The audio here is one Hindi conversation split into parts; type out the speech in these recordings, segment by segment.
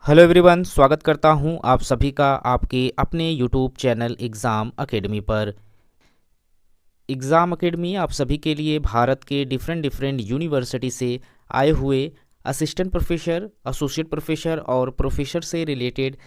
हेलो एवरीवन, स्वागत करता हूं आप सभी का आपके अपने यूट्यूब चैनल एग्ज़ाम एकेडमी पर। एग्ज़ाम एकेडमी आप सभी के लिए भारत के डिफरेंट डिफरेंट यूनिवर्सिटी से आए हुए असिस्टेंट प्रोफेसर, एसोसिएट प्रोफेसर और प्रोफेसर से रिलेटेड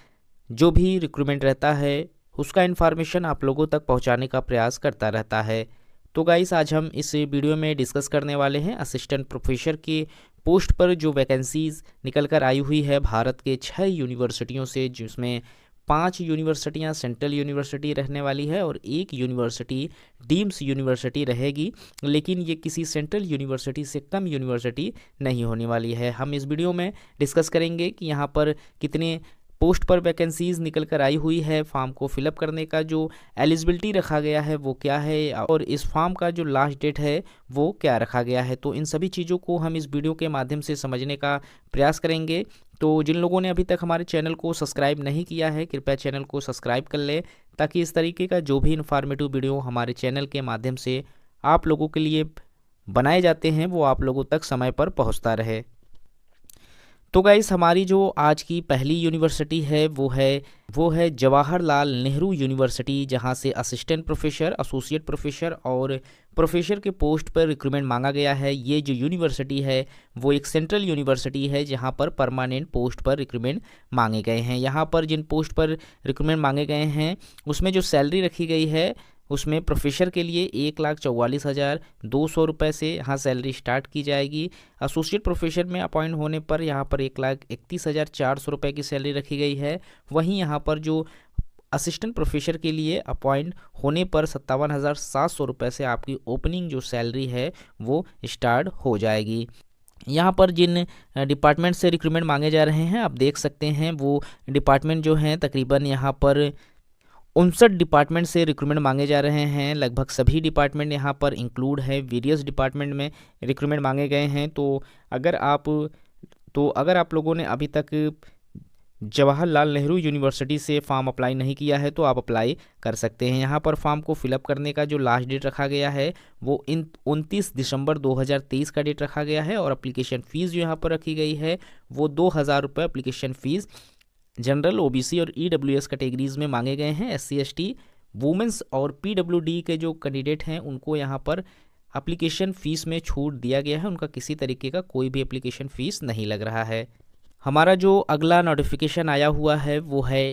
जो भी रिक्रूटमेंट रहता है उसका इन्फॉर्मेशन आप लोगों तक पहुंचाने का प्रयास करता रहता है। तो गाइस, आज हम इस वीडियो में डिस्कस करने वाले हैं असिस्टेंट प्रोफेसर के पोस्ट पर जो वैकेंसीज निकल कर आई हुई है भारत के 6 यूनिवर्सिटियों से, जिसमें 5 यूनिवर्सिटियां सेंट्रल यूनिवर्सिटी रहने वाली है और एक यूनिवर्सिटी डीम्स यूनिवर्सिटी रहेगी। लेकिन ये किसी सेंट्रल यूनिवर्सिटी से कम यूनिवर्सिटी नहीं होने वाली है। हम इस वीडियो में डिस्कस करेंगे कि यहाँ पर कितने पोस्ट पर वैकेंसीज निकल कर आई हुई है, फॉर्म को फिलअप करने का जो एलिजिबिलिटी रखा गया है वो क्या है और इस फॉर्म का जो लास्ट डेट है वो क्या रखा गया है। तो इन सभी चीज़ों को हम इस वीडियो के माध्यम से समझने का प्रयास करेंगे। तो जिन लोगों ने अभी तक हमारे चैनल को सब्सक्राइब नहीं किया है, कृपया चैनल को सब्सक्राइब कर लें ताकि इस तरीके का जो भी इन्फॉर्मेटिव वीडियो हमारे चैनल के माध्यम से आप लोगों के लिए बनाए जाते हैं वो आप लोगों तक समय पर पहुँचता रहे। तो गाइस, हमारी जो आज की पहली यूनिवर्सिटी है वो है जवाहरलाल नेहरू यूनिवर्सिटी, जहां से असिस्टेंट प्रोफेसर, एसोसिएट प्रोफेसर और प्रोफेसर के पोस्ट पर रिक्रूटमेंट मांगा गया है। ये जो यूनिवर्सिटी है वो एक सेंट्रल यूनिवर्सिटी है जहां पर परमानेंट पोस्ट पर रिक्रूटमेंट मांगे गए हैं। यहाँ पर जिन पोस्ट पर रिक्रूटमेंट मांगे गए हैं उसमें जो सैलरी रखी गई है उसमें प्रोफेसर के लिए 1,44,200 रुपये से यहाँ सैलरी स्टार्ट की जाएगी। एसोसिएट प्रोफेसर में अपॉइंट होने पर यहाँ पर 1,31,400 रुपये की सैलरी रखी गई है। वहीं यहाँ पर जो असिस्टेंट प्रोफेसर के लिए अपॉइंट होने पर 57,700 रुपये से आपकी ओपनिंग जो सैलरी है वो स्टार्ट हो जाएगी। यहाँ पर जिन डिपार्टमेंट से रिक्रूटमेंट मांगे जा रहे हैं आप देख सकते हैं, वो डिपार्टमेंट जो हैं तकरीबन यहाँ पर 59 डिपार्टमेंट से रिक्रूटमेंट मांगे जा रहे हैं। लगभग सभी डिपार्टमेंट यहाँ पर इंक्लूड है। वेरियस डिपार्टमेंट में रिक्रूटमेंट मांगे गए हैं। अगर आप लोगों ने अभी तक जवाहरलाल नेहरू यूनिवर्सिटी से फॉर्म अप्लाई नहीं किया है तो आप अप्लाई कर सकते हैं। यहाँ पर फॉर्म को फिलअप करने का जो लास्ट डेट रखा गया है वो 29 दिसंबर 2023 का डेट रखा गया है और एप्लीकेशन फ़ीस जो यहाँ पर रखी गई है वो 2,000 रुपये एप्लीकेशन फ़ीस जनरल, ओबीसी और ईडब्ल्यूएस कैटेगरीज में मांगे गए हैं। एससी, एसटी, वुमेंस और पीडब्ल्यूडी के जो कैंडिडेट हैं उनको यहाँ पर एप्लीकेशन फ़ीस में छूट दिया गया है। उनका किसी तरीके का कोई भी एप्लीकेशन फ़ीस नहीं लग रहा है। हमारा जो अगला नोटिफिकेशन आया हुआ है वो है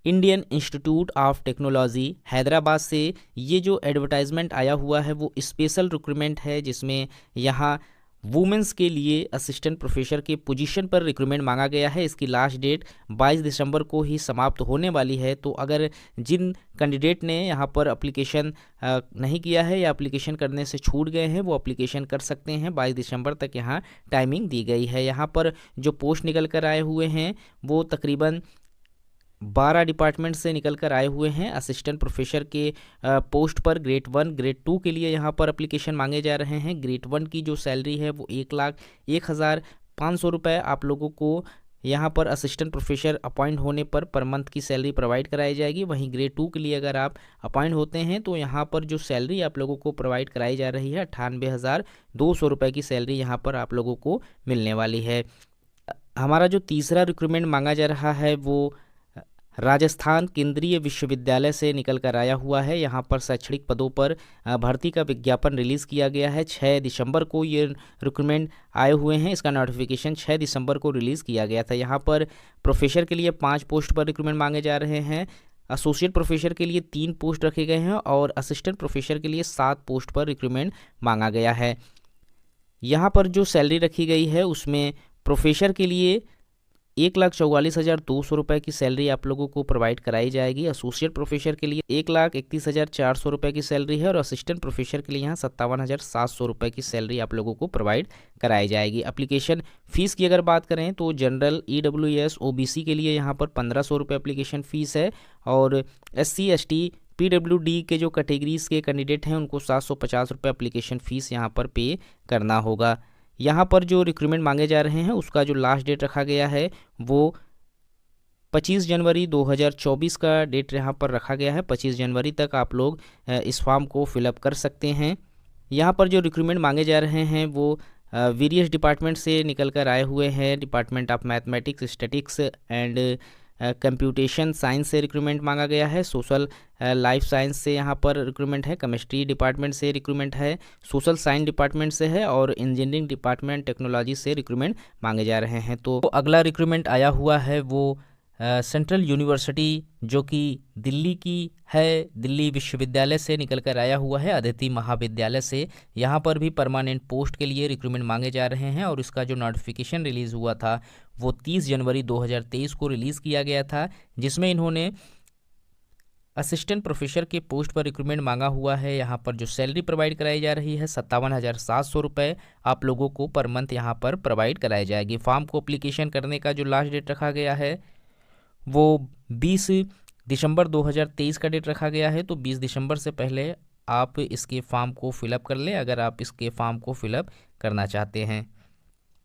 Indian institute of technology Hyderabad से। ये जो एडवर्टाइजमेंट आया हुआ है वो स्पेशल रिक्रूटमेंट है, जिसमें यहाँ वुमेंस के लिए असिस्टेंट प्रोफेसर के पोजीशन पर रिक्रूटमेंट मांगा गया है। इसकी लास्ट डेट 22 दिसंबर को ही समाप्त होने वाली है। तो अगर जिन कैंडिडेट ने यहाँ पर एप्लीकेशन नहीं किया है या एप्लीकेशन करने से छूट गए हैं वो एप्लीकेशन कर सकते हैं। 22 दिसंबर तक यहाँ टाइमिंग दी गई है। यहाँ पर जो पोस्ट निकल कर आए हुए हैं वो तकरीबन 12 डिपार्टमेंट से निकल कर आए हुए हैं। असिस्टेंट प्रोफेसर के पोस्ट पर ग्रेड 1, ग्रेड 2 के लिए यहाँ पर एप्लीकेशन मांगे जा रहे हैं। ग्रेड 1 की जो सैलरी है वो 1,01,500 रुपये आप लोगों को यहाँ पर असिस्टेंट प्रोफेसर अपॉइंट होने पर मंथ की सैलरी प्रोवाइड कराई जाएगी। वहीं ग्रेड 2 के लिए अगर आप अपॉइंट होते हैं तो यहाँ पर जो सैलरी आप लोगों को प्रोवाइड कराई जा रही है 98,200 रुपये की सैलरी यहाँ पर आप लोगों को मिलने वाली है। हमारा जो तीसरा रिक्रूटमेंट मांगा जा रहा है वो राजस्थान केंद्रीय विश्वविद्यालय से निकल कर आया हुआ है। यहाँ पर शैक्षणिक पदों पर भर्ती का विज्ञापन रिलीज़ किया गया है। 6 दिसंबर को ये रिक्रूटमेंट आए हुए हैं। इसका नोटिफिकेशन 6 दिसंबर को रिलीज़ किया गया था। यहाँ पर प्रोफेसर के लिए 5 पोस्ट पर रिक्रूटमेंट मांगे जा रहे हैं। एसोसिएट प्रोफेसर के लिए 3 पोस्ट रखे गए हैं और असिस्टेंट प्रोफेसर के लिए 7 पोस्ट पर रिक्रूटमेंट मांगा गया है। यहाँ पर जो सैलरी रखी गई है उसमें प्रोफेसर के लिए 1,44,200 रुपये की सैलरी आप लोगों को प्रोवाइड कराई जाएगी। एसोसिएट प्रोफेसर के लिए 1,31,400 रुपये की सैलरी है और असिस्टेंट प्रोफेसर के लिए यहाँ 57,700 रुपये की सैलरी आप लोगों को प्रोवाइड कराई जाएगी। एप्लीकेशन फ़ीस की अगर बात करें तो जनरल, ईडब्ल्यूएस, ओबीसी के लिए यहाँ पर 1,500 रुपये एप्लीकेशन फ़ीस है और एससी, एसटी, पीडब्ल्यूडी के जो कैटेगरीज़ के कैंडिडेट हैं उनको 750 रुपये एप्लीकेशन फ़ीस यहाँ पर पे करना होगा। यहाँ पर जो रिक्रूटमेंट मांगे जा रहे हैं उसका जो लास्ट डेट रखा गया है वो 25 जनवरी 2024 का डेट यहाँ पर रखा गया है। 25 जनवरी तक आप लोग इस फॉर्म को फिलअप कर सकते हैं। यहाँ पर जो रिक्रूटमेंट मांगे जा रहे हैं वो वेरियस डिपार्टमेंट से निकल कर आए हुए हैं। Department of mathematics, statics and computation science से रिक्रूटमेंट मांगा गया है। सोशल लाइफ साइंस से यहाँ पर रिक्रूटमेंट है। केमिस्ट्री डिपार्टमेंट से रिक्रूटमेंट है। सोशल साइंस डिपार्टमेंट से है और इंजीनियरिंग डिपार्टमेंट टेक्नोलॉजी से रिक्रूटमेंट मांगे जा रहे हैं। तो अगला रिक्रूटमेंट आया हुआ है वो सेंट्रल यूनिवर्सिटी जो कि दिल्ली की है, दिल्ली विश्वविद्यालय से निकल कर आया हुआ है, अदिति महाविद्यालय से। यहाँ पर भी परमानेंट पोस्ट के लिए रिक्रूटमेंट मांगे जा रहे हैं और इसका जो नोटिफिकेशन रिलीज़ हुआ था वो 30 जनवरी 2023 को रिलीज़ किया गया था, जिसमें इन्होंने असिस्टेंट प्रोफेसर के पोस्ट पर रिक्रूटमेंट मांगा हुआ है। यहाँ पर जो सैलरी प्रोवाइड कराई जा रही है 57,700 रुपये आप लोगों को पर मंथ यहाँ पर प्रोवाइड कराई जाएगी। फॉर्म को अप्लीकेशन करने का जो लास्ट डेट रखा गया है वो 20 दिसंबर 2023 का डेट रखा गया है। तो 20 दिसंबर से पहले आप इसके फॉर्म को फिलअप कर लें अगर आप इसके फॉर्म को फिलअप करना चाहते हैं।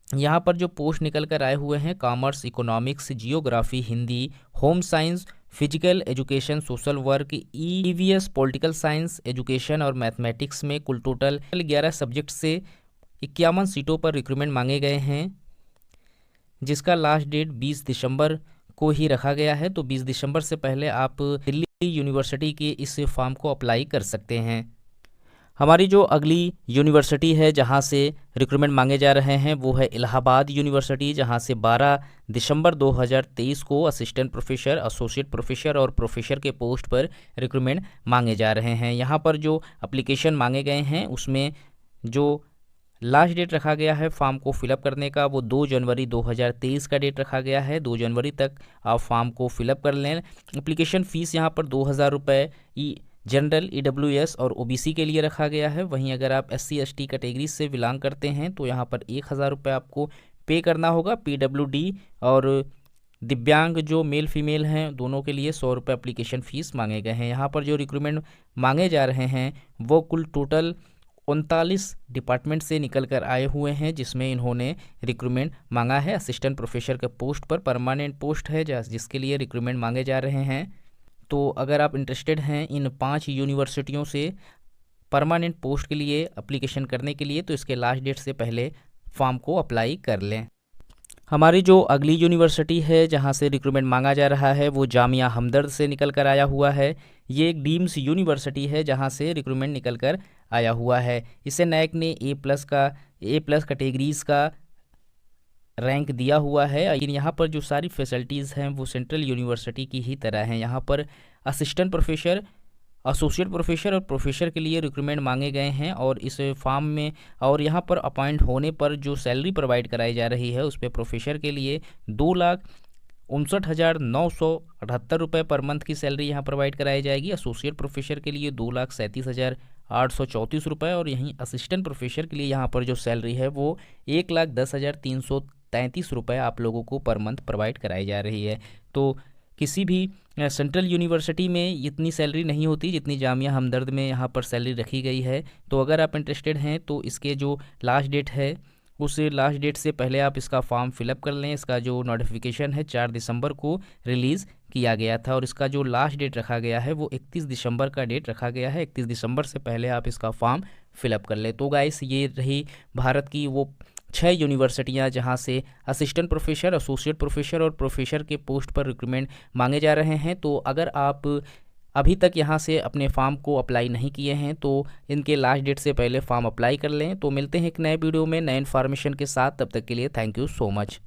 यहाँ पर जो पोस्ट निकल कर आए हुए हैं commerce, economics, geography, Hindi, home science, physical education, social work, EVS, political science, education और मैथमेटिक्स में कुल टोटल 11 सब्जेक्ट से 51 सीटों पर रिक्रूटमेंट मांगे गए हैं, जिसका लास्ट डेट 20 दिसंबर को ही रखा गया है। तो 20 दिसंबर से पहले आप दिल्ली यूनिवर्सिटी के इस फॉर्म को अप्लाई कर सकते हैं। हमारी जो अगली यूनिवर्सिटी है जहां से रिक्रूटमेंट मांगे जा रहे हैं वो है इलाहाबाद यूनिवर्सिटी, जहां से 12 दिसंबर 2023 को असिस्टेंट प्रोफेसर, एसोसिएट प्रोफेसर और प्रोफेसर के पोस्ट पर रिक्रूटमेंट मांगे जा रहे हैं। यहाँ पर जो एप्लीकेशन मांगे गए हैं उसमें जो लास्ट डेट रखा गया है फॉर्म को फिलअप करने का वो 2 जनवरी 2023 का डेट रखा गया है। 2 जनवरी तक आप फॉर्म को फिलअप कर लें। एप्लीकेशन फ़ीस यहाँ पर 2,000 रुपये जनरल, ईडब्ल्यूएस और ओबीसी के लिए रखा गया है। वहीं अगर आप एससी एसटी कैटेगरी से बिलोंग करते हैं तो यहाँ पर 1,000 रुपये आपको पे करना होगा। पीडब्ल्यूडी और दिव्यांग जो मेल फीमेल हैं दोनों के लिए 100 रुपये एप्लीकेशन फ़ीस मांगे गए हैं। यहाँ पर जो रिक्रूटमेंट मांगे जा रहे हैं वो कुल टोटल 39 डिपार्टमेंट से निकल कर आए हुए हैं, जिसमें इन्होंने रिक्रूटमेंट मांगा है। असिस्टेंट प्रोफेसर के पोस्ट पर परमानेंट पोस्ट है जिसके लिए रिक्रूटमेंट मांगे जा रहे हैं। तो अगर आप इंटरेस्टेड हैं इन 5 यूनिवर्सिटियों से परमानेंट पोस्ट के लिए एप्लीकेशन करने के लिए तो इसके लास्ट डेट से पहले फॉर्म को अप्लाई कर लें। हमारी जो अगली यूनिवर्सिटी है जहां से रिक्रूटमेंट मांगा जा रहा है वो जामिया हमदर्द से निकल कर आया हुआ है। ये एक डीम्स यूनिवर्सिटी है जहां से रिक्रूटमेंट निकल कर आया हुआ है। इसे नैक ने ए+ कैटेगरीज़ का रैंक दिया हुआ है। लेकिन यहाँ पर जो सारी फैसिलिटीज़ हैं वो सेंट्रल यूनिवर्सिटी की ही तरह हैं। यहाँ पर असिस्टेंट प्रोफेसर, एसोसिएट प्रोफेसर और प्रोफेसर के लिए रिक्रूटमेंट मांगे गए हैं और इस फॉर्म में और यहाँ पर अपॉइंट होने पर जो सैलरी प्रोवाइड कराई जा रही है उस पर प्रोफेसर के लिए 2,59,978 रुपये पर मंथ की सैलरी यहाँ प्रोवाइड कराई जाएगी। एसोसिएट प्रोफेसर के लिए 2,37,834 रुपये और यहीं असिस्टेंट प्रोफेसर के लिए यहाँ पर जो सैलरी है वो 1,10,333 रुपये आप लोगों को पर मंथ प्रोवाइड कराई जा रही है। तो किसी भी सेंट्रल यूनिवर्सिटी में इतनी सैलरी नहीं होती जितनी जामिया हमदर्द में यहाँ पर सैलरी रखी गई है। तो अगर आप इंटरेस्टेड हैं तो इसके जो लास्ट डेट है उस लास्ट डेट से पहले आप इसका फॉर्म फिलअप कर लें। इसका जो नोटिफिकेशन है 4 दिसंबर को रिलीज़ किया गया था और इसका जो लास्ट डेट रखा गया है वो 31 दिसंबर का डेट रखा गया है। 31 दिसंबर से पहले आप इसका फॉर्म फिलअप कर लें। तो गाइस ये रही भारत की वो 6 यूनिवर्सिटियां जहां से असिस्टेंट प्रोफेसर, एसोसिएट प्रोफेसर और प्रोफेसर के पोस्ट पर रिक्रूटमेंट मांगे जा रहे हैं। तो अगर आप अभी तक यहां से अपने फॉर्म को अप्लाई नहीं किए हैं तो इनके लास्ट डेट से पहले फॉर्म अप्लाई कर लें। तो मिलते हैं एक नए वीडियो में नए इन्फॉर्मेशन के साथ, तब तक के लिए थैंक यू सो मच।